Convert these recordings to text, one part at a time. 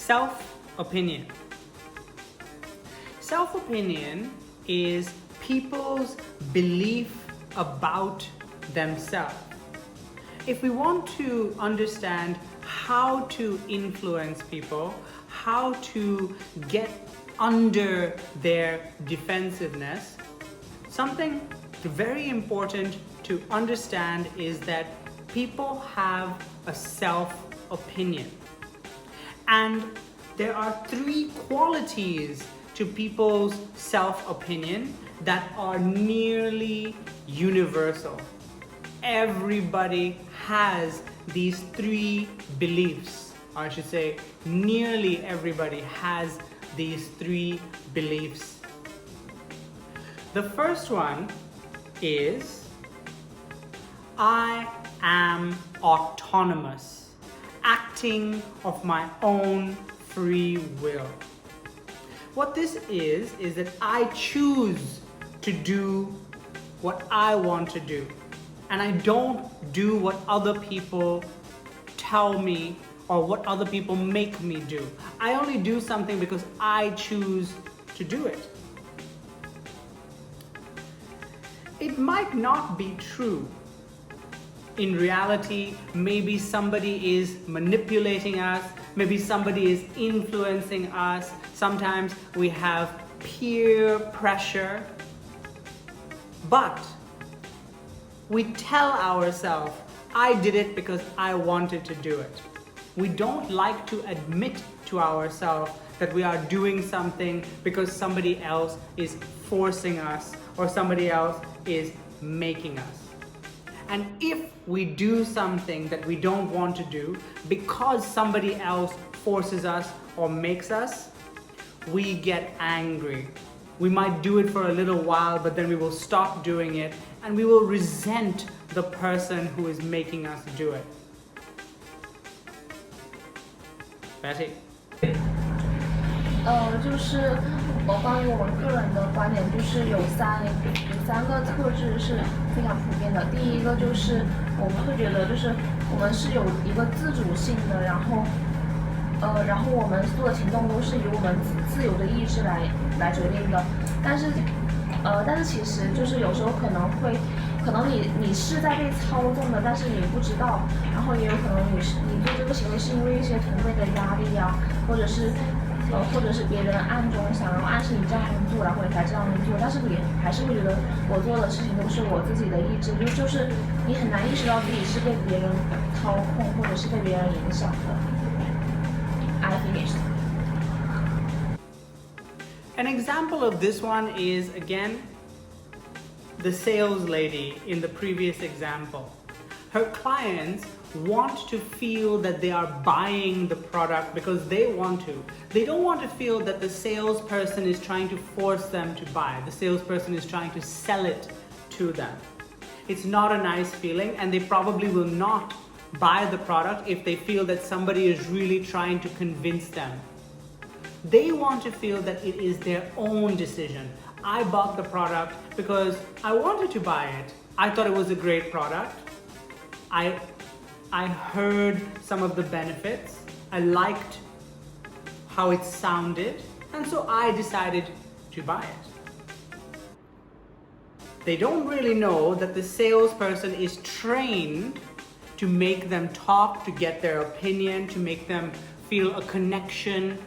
self-opinion. Self-opinion is people's belief about themselves. If we want to understand how to influence people, how to get under their defensiveness, something very important to understand is that people have a self-opinion. And there are 3 qualities to people's self-opinion that are nearly universal. Everybody has these 3 beliefs, or I should say nearly everybody has these 3 beliefs. The first one is, I am autonomous, acting of my own free will. What this is that I choose to do what I want to do, and I don't do what other people tell me or what other people make me do. I only do something because I choose to do it. It might not be true. In reality, maybe somebody is manipulating us, maybe somebody is influencing us. Sometimes we have peer pressure. But we tell ourselves, I did it because I wanted to do it. We don't like to admit to ourselves that we are doing something because somebody else is forcing us or somebody else is making us. And if we do something that we don't want to do because somebody else forces us or makes us, we get angry. We might do it for a little while, but then we will stop doing it and we will resent the person who is making us do it. Betty? 就是关于我们个人的观点，就是有三个特质是非常普遍的。第一个就是我们会觉得，就是我们是有一个自主性的，然后我们做的行动都是由我们自由的意志来决定的。但是其实就是有时候可能你是在被操纵的，但是你不知道，然后也有可能你做这个行为是因为一些团队的压力啊，或者是别人暗中想要暗示你这样做，然后你才这样做，但是你还是会觉得我做的事情都是我自己的意志，就是你很难意识到自己是被别人操控或者是被别人影响的。I finished. An example of this one is, again, the sales lady in the previous example. Her clients want to feel that they are buying the product because they want to. They don't want to feel that the salesperson is trying to force them to buy. The salesperson is trying to sell it to them. It's not a nice feeling, and they probably will not buy the product if they feel that somebody is really trying to convince them. They want to feel that it is their own decision. I bought the product because I wanted to buy it. I thought it was a great product. I heard some of the benefits. I liked how it sounded, and so I decided to buy it. They don't really know that the salesperson is trained to make them talk, to get their opinion, to make them feel a connection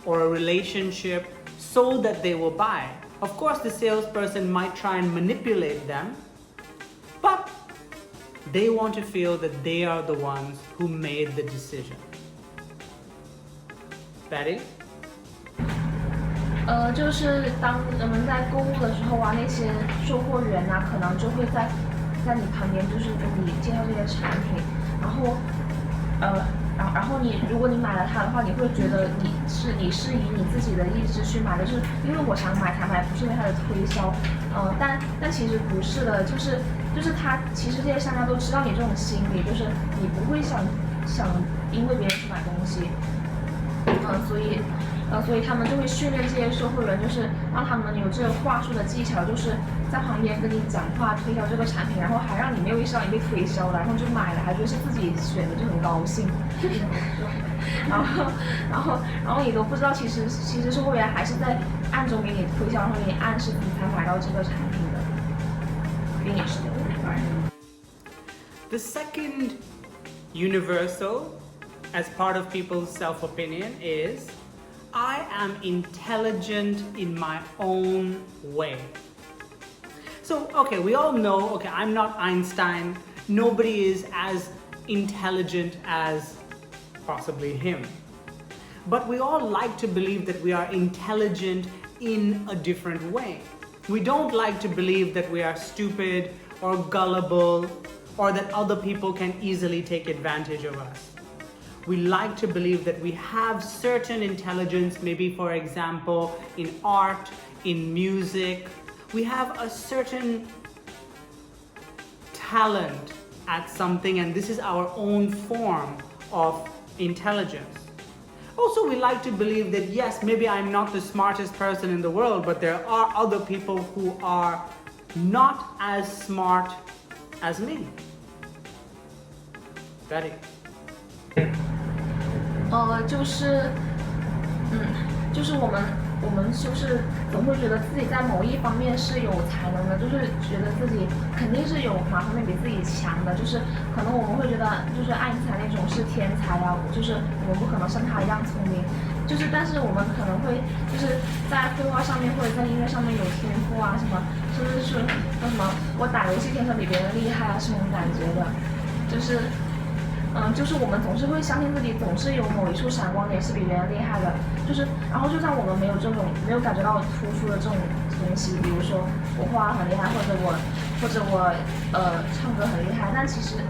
or a relationship so that they will buy. Of course, the salesperson might try and manipulate them, but they want to feel that they are the ones who made the decision. Betty? 就是当人们在购物的时候啊，那些售货员啊，可能就会在你旁边，就是给你介绍这些产品，然后如果你买了它的话，你会觉得你是以你自己的意志去买的，就是因为我想买才买，不是因为它的推销。但其实不是的，就是其实这些商家都知道你这种心理，就是你不会想因为别人去买东西。所以他们就会训练这些售货员，就是让他们有这个话术的技巧，就是在旁边跟你讲话推销这个产品，然后还让你没有意识到你被推销了，然后就买了，还觉得是自己选的，就很高兴。然后你都不知道，其实售货员还是在暗中给你推销，然后给你暗示你才买到这个产品的。The second universal, as part of people's self-opinion, is I am intelligent in my own way. So, okay, we all know, okay, I'm not Einstein. Nobody is as intelligent as possibly him. But we all like to believe that we are intelligent in a different way. We don't like to believe that we are stupid or gullible or that other people can easily take advantage of us. We like to believe that we have certain intelligence, maybe for example, in art, in music. We have a certain talent at something, and this is our own form of intelligence. Also, we like to believe that yes, maybe I'm not the smartest person in the world, but there are other people who are not as smart as me. Betty. 就是我们就是总会觉得自己在某一方面是有才能的，就是觉得自己肯定是有哪方面比自己强的，就是可能我们会觉得就是爱因斯坦那种是天才啊，就是我们不可能像他一样聪明，就是但是我们可能会就是在绘画上面或者在音乐上面有天赋啊什么，甚至是什么我打游戏天生比别人厉害啊这种感觉的，就是我们总是会相信自己总是有某一处闪光点是比别人厉害的，就是然后就算我们没有感觉到突出的这种东西，比如说我画很厉害，或者我唱歌很厉害，但其实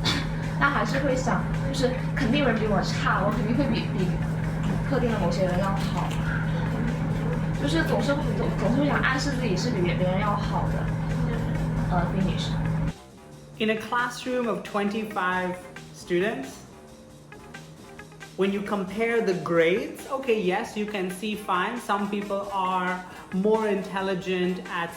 他还是会想，就是肯定有人比我差，我肯定会比特定的某些人要好，就是总是会想暗示自己是比别人要好的。finish. In a classroom of 25 students, when you compare the grades, okay, yes, you can see fine, some people are more intelligent at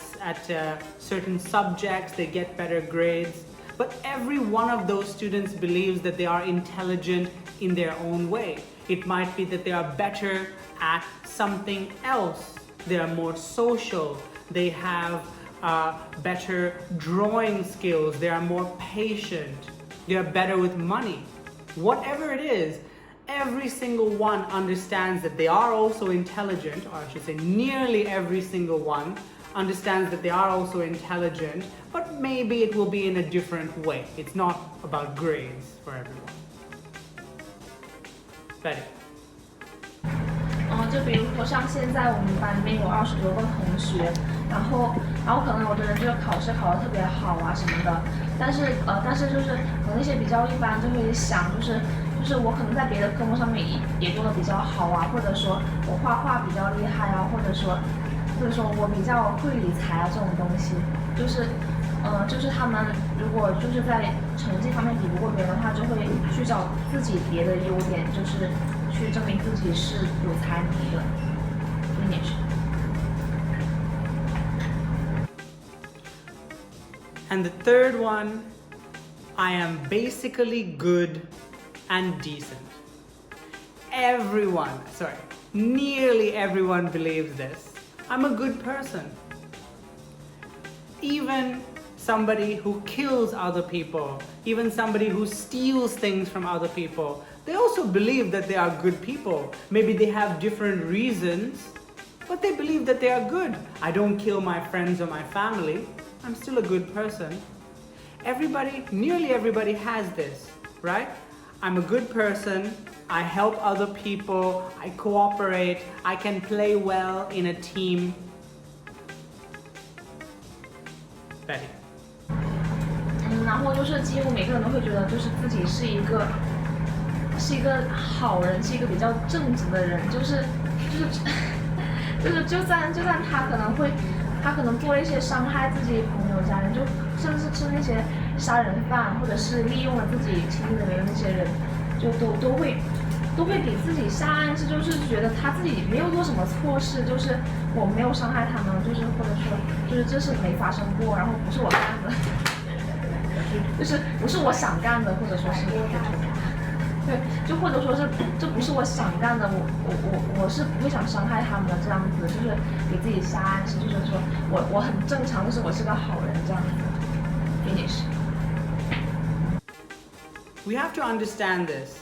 certain subjects, they get better grades, but every one of those students believes that they are intelligent in their own way. It might be that they are better at something else, they are more social, they have better drawing skills, they are more patient, they are better with money. Whatever it is, every single one understands that they are also intelligent, or I should say nearly every single one understands that they are also intelligent, but maybe it will be in a different way. It's not about grades for everyone. Betty. 就比如说像现在我们班里面有20多个同学，然后可能有的人就是考试考得特别好啊什么的，但是就是可能那些比较一般就会想就是我可能在别的科目上面也做得比较好啊，或者说我画画比较厉害啊，或者说我比较会理财啊这种东西，就是他们如果就是在成绩方面比不过别人的话，就会去找自己别的优点，就是去证明自己是有才能的。And the third one, I am basically good and decent. Nearly everyone believes this. I'm a good person. Even somebody who kills other people, even somebody who steals things from other people, they also believe that they are good people. Maybe they have different reasons, but they believe that they are good. I don't kill my friends or my family. I'm still a good person. Nearly everybody has this, right? I'm a good person, I help other people, I cooperate, I can play well in a team. Betty. 然后就是几乎每个人都会觉得就是自己是一个好人，是一个比较正直的人，就算他可能做了一些伤害自己朋友家人，就甚至是那些杀人犯，或者是利用了自己亲近的人那些人，就都会都会给自己下暗示，就是觉得他自己没有做什么错事，就是我没有伤害他们，就是或者说就是这是没发生过，然后不是我干的，就是不是我想干的，或者说是对，就或者说是这不是我想干的，我是不会想伤害他们的这样子，就是给自己下暗示，就是说我很正常，就是我是个好人这样子。Finish. We have to understand this.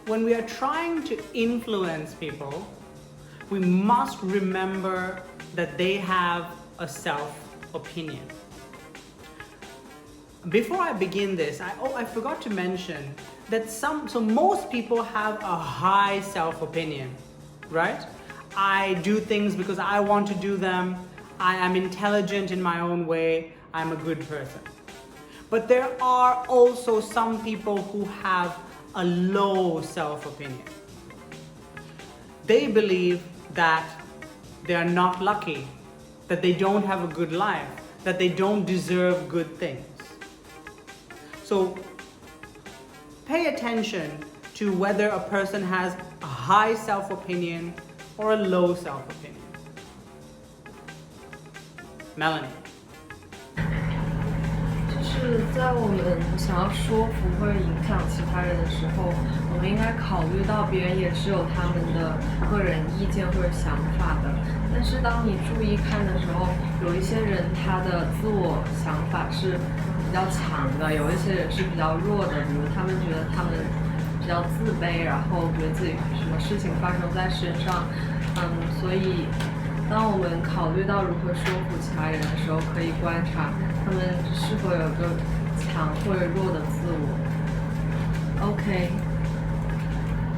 When we are trying to influence people, we must remember that they have a self-opinion. Before I begin this, I forgot to mention that most people have a high self-opinion, right? I do things because I want to do them. I am intelligent in my own way. I'm a good person. But there are also some people who have a low self-opinion. They believe that they are not lucky, that they don't have a good life, that they don't deserve good things. So pay attention to whether a person has a high self-opinion or a low self-opinion. Melanie. 就是在我们想要说服或者影响其他人的时候，我们应该考虑到别人也是有他们的个人意见或者想法的。但是当你注意看的时候，有一些人他的自我想法是比较强的，有一些人是比较弱的，比如他们觉得他们比较自卑，然后觉得自己什么事情发生在身上，所以当我们考虑到如何说服其他人的时候，可以观察他们是否有个强或者弱的自我。OK。